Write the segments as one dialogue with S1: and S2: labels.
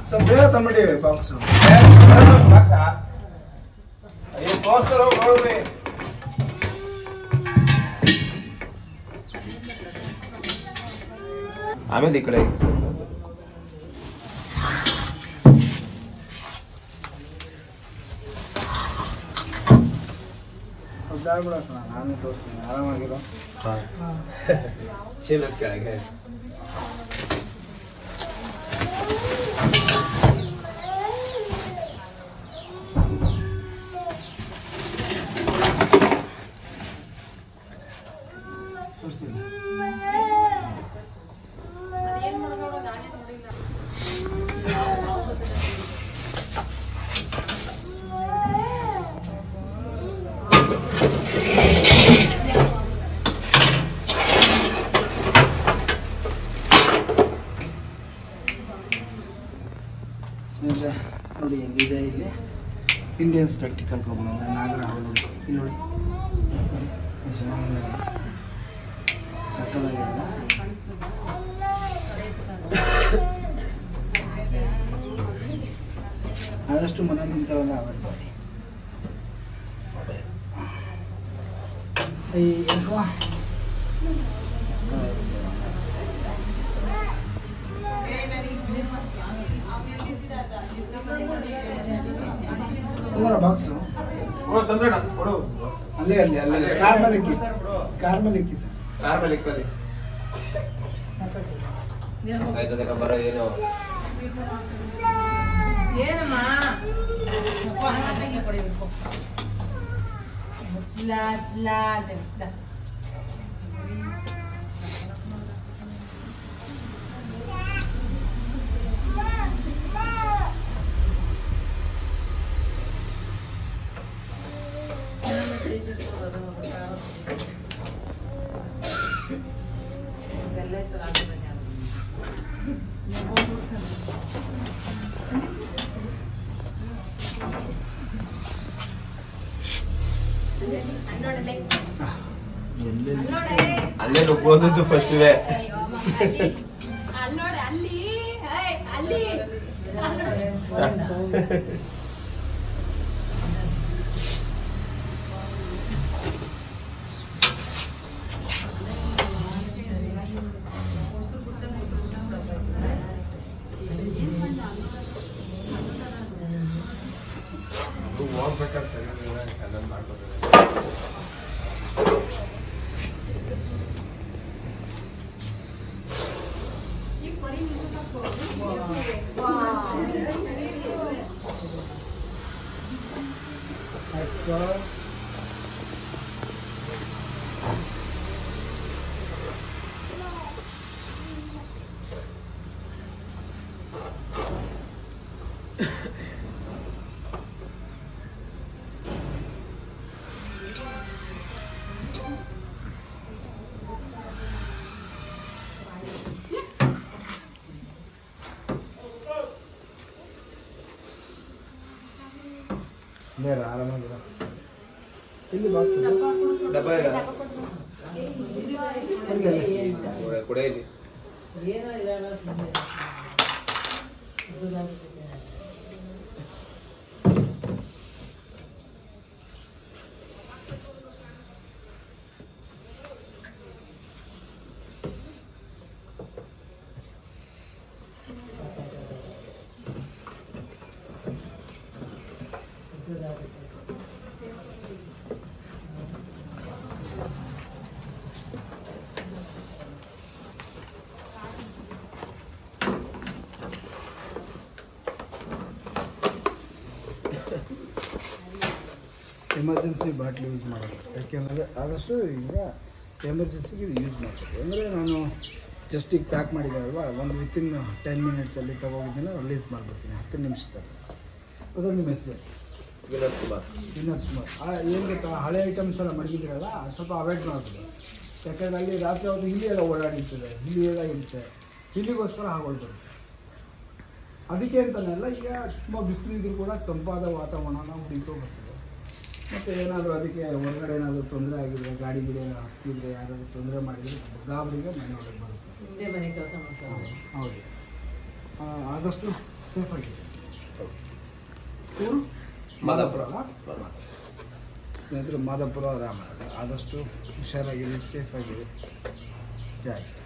S1: Sampai tamadi box. Box ah. Ayo close करो road में. आमेले इकडे दाल बड़ा खाना ನಾನು ತೋರಿಸ್ತೀನಿ ಆರಾಮಾಗಿರೋ ಚೀಲದ ಕೆಳಗೆ ತೋರಿಸಿಲ್ಲ ಅದೇನು ಮಾಡೋದು ನಾನೇ ನೋಡಿಲ್ಲ ನೋಡಿ ಹೆಂಗಿದೆ ಇಲ್ಲಿ ಇಂಡಿಯನ್ ಸ್ಪೆಕ್ಟಿಕಲ್ ಕಬ್ಬಣ ನಾಗರ ನೋಡಿ ಇಲ್ಲಿ ನೋಡಿ ಸಕ್ಕದಾಗಿದೆ ಆದಷ್ಟು ಮನೆ ನಿಂತವೆಲ್ಲ ಅವಾಯ್ಡ್ ಮಾಡಿ ಈ ಬಾಕ್ಸ್ ಅಲ್ಲೇ ಅಲ್ಲಿ ಅಲ್ಲೇ ಕಾರ್ ಮೇಲೆ ಇಕ್ಕಿ ಸರ್ ಕಾರ್ ಮೇಲೆ ಇಕ್ಕಲ್ಲಿ ಆಯ್ತದೆ ಬರೋ ಏನು ಏನಮ್ಮ ಅಲ್ಲೇ ನುಗ್ಗೋದು ಫಸ್ಟ್ ಇದೆ ಆರಾಮಾಗಿರ ಇಲ್ಲಿ ಬಾಕ್ಸ್ ಡಬ್ಬ ಇಲ್ಲ ಕೊಡೆಯಲ್ಲಿ ಏನೋ ಇಲ್ಲ
S2: ಎಮರ್ಜೆನ್ಸಿ ಬಾಟ್ಲಿ ಯೂಸ್ ಮಾಡೋದು. ಯಾಕೆಂದರೆ ಆದಷ್ಟು ಈಗ ಎಮರ್ಜೆನ್ಸಿಗೆ ಇದು ಯೂಸ್ ಮಾಡ್ತೀವಿ. ಅಂದರೆ ನಾನು ಜಸ್ಟ್ ಈಗ ಪ್ಯಾಕ್ ಮಾಡಿದ್ದೆ ಅಲ್ವಾ, ಒಂದು ವಿತಿನ್ 10 ಮಿನಿಟ್ಸಲ್ಲಿ ತೊಗೋಗಿದ್ದೀನಿ, ರಿಲೀಸ್ ಮಾಡಿಬಿಡ್ತೀನಿ 10 ನಿಮಿಷದಲ್ಲಿ. ಅದ್ರಲ್ಲಿ ನಿಮ್ಮ ಹೆಸರು ವಿನೋದ್ ಕುಮಾರ್. ಏನು ಗೊತ್ತಾ, ಹಳೆ ಐಟಮ್ಸ್ ಎಲ್ಲ ಮಡಗಿದ್ದೀರಲ್ಲ, ಅದು ಸ್ವಲ್ಪ ಅವಾಯ್ಡ್ ಮಾಡ್ಬೋದು. ಯಾಕಂದರೆ ಅಲ್ಲಿ ರಾತ್ರಿ ಹೊತ್ತು ಇಲ್ಲಿ ಎಲ್ಲ ಓಡಾಡಿರ್ತದೆ, ಇಲ್ಲಿ ಎಲ್ಲ ಇರುತ್ತೆ, ಇಲ್ಲಿಗೋಸ್ಕರ ಹಾಗೊಳ್ಬಾರ್ದು. ಅದಕ್ಕೆ ಅಂತಲೇ ಈಗ ತುಂಬ ಬಿಸಿಲಿದ್ರು ಕೂಡ ತಂಪಾದ ವಾತಾವರಣ ನಾವು ಹುಡುಕೋ ಬರ್ತದೆ. ಮತ್ತು ಏನಾದರೂ ಅದಕ್ಕೆ ಹೊರಗಡೆ ಏನಾದರೂ ತೊಂದರೆ ಆಗಿದ್ರೆ, ಗಾಡಿ ಗಿಡ ಹತ್ತಿದ್ರೆ, ಯಾರಾದರೂ ತೊಂದರೆ ಮಾಡಿದರೆ ಗಾಬರಿಗೆ ಮನೆ ಒಳಗೆ ಬರುತ್ತೆ. ಹೌದು, ಆದಷ್ಟು ಸೇಫಾಗಿದೆ. ಊರು ಮಾದಾಪುರ ಅಲ್ಲ ಸ್ನೇಹಿತರು, ಮಾದಾಪುರ ರಾಮನಗರ. ಆದಷ್ಟು ಹುಷಾರಾಗಿದೆ, ಸೇಫಾಗಿದೆ. ಜಾಸ್ತಿ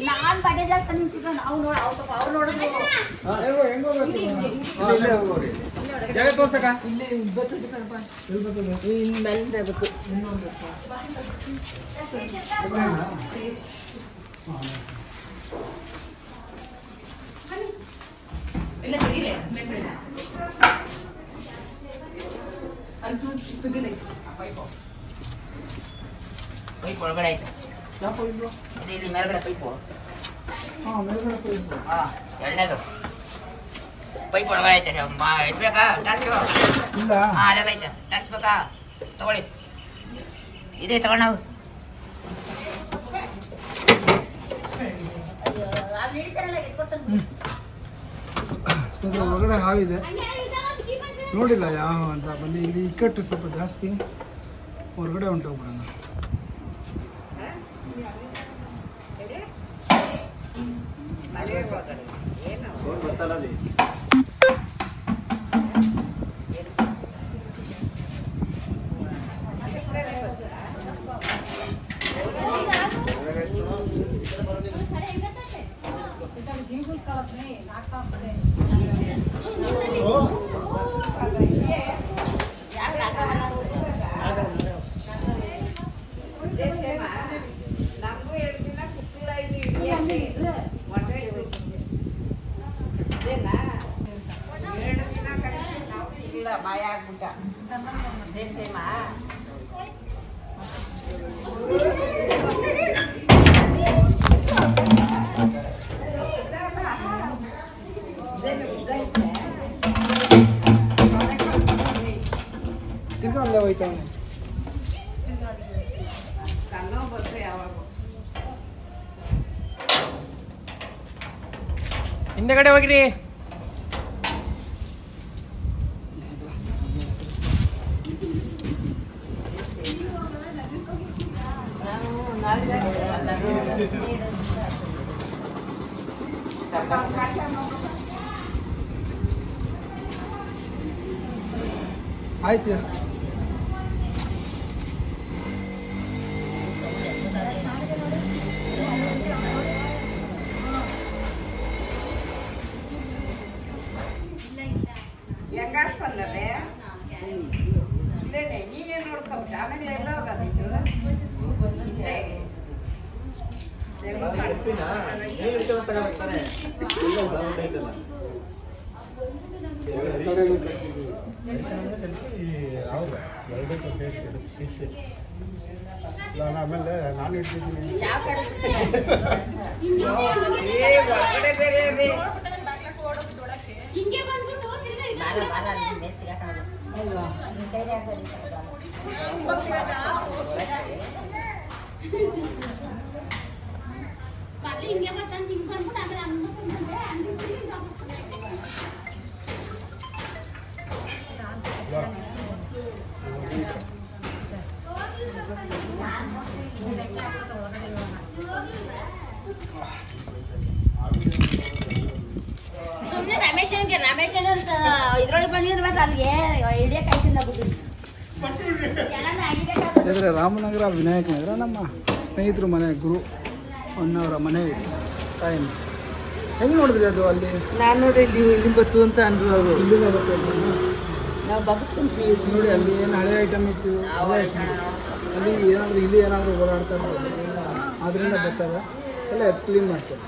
S3: ನಾನು ಬಡ್ಡೆ ಜಾಸ್ತಿ ನಿಂತಿದ್ದ ನಾವು ನೋಡಿ ಅವ್ರು ನೋಡಿದ್ರು
S4: ಜಾಗ ತೋರ್ಸಕ
S3: ಇಲ್ಲಿ ಮೇಲಿಂದ ಬೇಕು.
S5: ಪೈಪ್ ಒಳಗಡೆ ಐತೆ.
S2: ಯಾವ ಪೈಪು?
S5: ಅದೇ ಇಲ್ಲಿ ಮೇಲ್ಗಡೆ ಪೈಪು.
S2: ಹಾಂ, ಮೇಲ್ಗಡೆ ಪೈಪು.
S5: ಎರಡನೇದು ಪೈಪ್ ಒಳಗಡೆ ಐತೆ. ಇಡ್ಬೇಕಾ ಟಾರ್ಚು?
S2: ಇಲ್ಲ.
S5: ಅದೆಲ್ಲ ಐತೆ. ಟಾರ್ಚ್ ಬೇಕಾ? ತಗೊಳ್ಳಿ. ಇದೆ ತಗೊಂಡು ನಾವು.
S2: ಸ್ನೇಹಿತರೆ, ಒಳಗಡೆ ಹಾವಿದೆ, ನೋಡಿಲ್ಲ ಯಾವ ಅಂತ ಬಂದು. ಇಲ್ಲಿ ಇಕ್ಕಟ್ಟು ಸ್ವಲ್ಪ ಜಾಸ್ತಿ, ಹೊರಗಡೆ ಹೊಂಟೋಗ್ಬಿಡೋಣ.
S5: ಬಾಯ ಆಗ್ಬಿಟ್ಟ ದೇಸೇಮಾ
S2: ತಿರ್ಗಾ ಅಲ್ಲೇ ಹೋಯ್ತಾವನೆ.
S4: ಹಿಂದೆಗಡೆ ಹೋಗಿರಿ.
S2: ಆಯ್ತು.
S3: ಹೆಂಗಾಸ್ಪಲ್ಲದೆ ಇಲ್ಲೇನೆ ನೀವೇ ನೋಡ್ಕೊಂಬಿಟ್ಟು ಆಮೇಲೆ ಎಲ್ಲ ಹೋಗೋದಿತ್ತು ಇಲ್ಲೇ
S2: ಆಮೇಲೆ ನಾನು ಇಟ್ಟಿದ್ದೀನಿ.
S3: ಯಾವ ಕಡೆ ಒಳಗಡೆ ಬೇರೆ ಇದೆ. ಸುಮ್ಮನೆ ರಮೇಶ್ ಇದ್ರೊಳಗೆ ಬಂದಿರ್ಬೇಕು ಅಲ್ಲಿಗೆ ಹಿಡಿಯಕ್ ಆಯ್ತಿಲ್ಲ.
S2: ಯಾಕಂದರೆ ರಾಮನಗರ ವಿನಾಯಕ ನಗರ ನಮ್ಮ ಸ್ನೇಹಿತರು ಮನೆ, ಗುರು ಅಣ್ಣವರ ಮನೆ ಇದೆ. ಟೈಮ್ ಹೆಂಗೆ ನೋಡಿದ್ರಿ ಅದು? ಅಲ್ಲಿ
S6: ನಾನು ನೋಡಿ ಇಲ್ಲಿ ಬತ್ತು ಅಂತ ಅಂದ್ರು ಅವರು.
S2: ಇಲ್ಲಿಂದ ಬರ್ತದೆ
S6: ನಾವು ಬಗ್ಸ್ಕೊಂತೀವಿ
S2: ನೋಡಿ, ಅಲ್ಲಿ ಏನು ಹಳೆ ಐಟಮ್ ಇತ್ತು, ಹಳೆ ಐಟಮ್ ಅಲ್ಲಿ ಏನಾದರೂ ಇಲ್ಲಿ ಏನಾದರೂ ಓಡಾಡ್ತಾ ಇರ್ಬೋದು, ಅದರಿಂದ ಬರ್ತಾರೆ ಎಲ್ಲ ಕ್ಲೀನ್ ಮಾಡ್ತಾರೆ.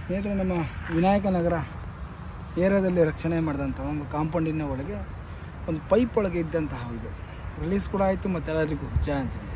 S2: ಸ್ನೇಹಿತರೆ, ನಮ್ಮ ವಿನಾಯಕ ನಗರ ಏರಿಯಾದಲ್ಲಿ ರಕ್ಷಣೆ ಮಾಡಿದಂಥ ಒಂದು ಕಾಂಪೌಂಡಿನ ಒಳಗೆ ಒಂದು ಪೈಪ್ ಒಳಗೆ ಇದ್ದಂತಹ ಇದು ರಿಲೀಸ್ ಕೂಡ ಆಯಿತು ಮತ್ತು ಎಲ್ಲರಿಗೂ ಚಾನ್ಸ್ ಇದೆ.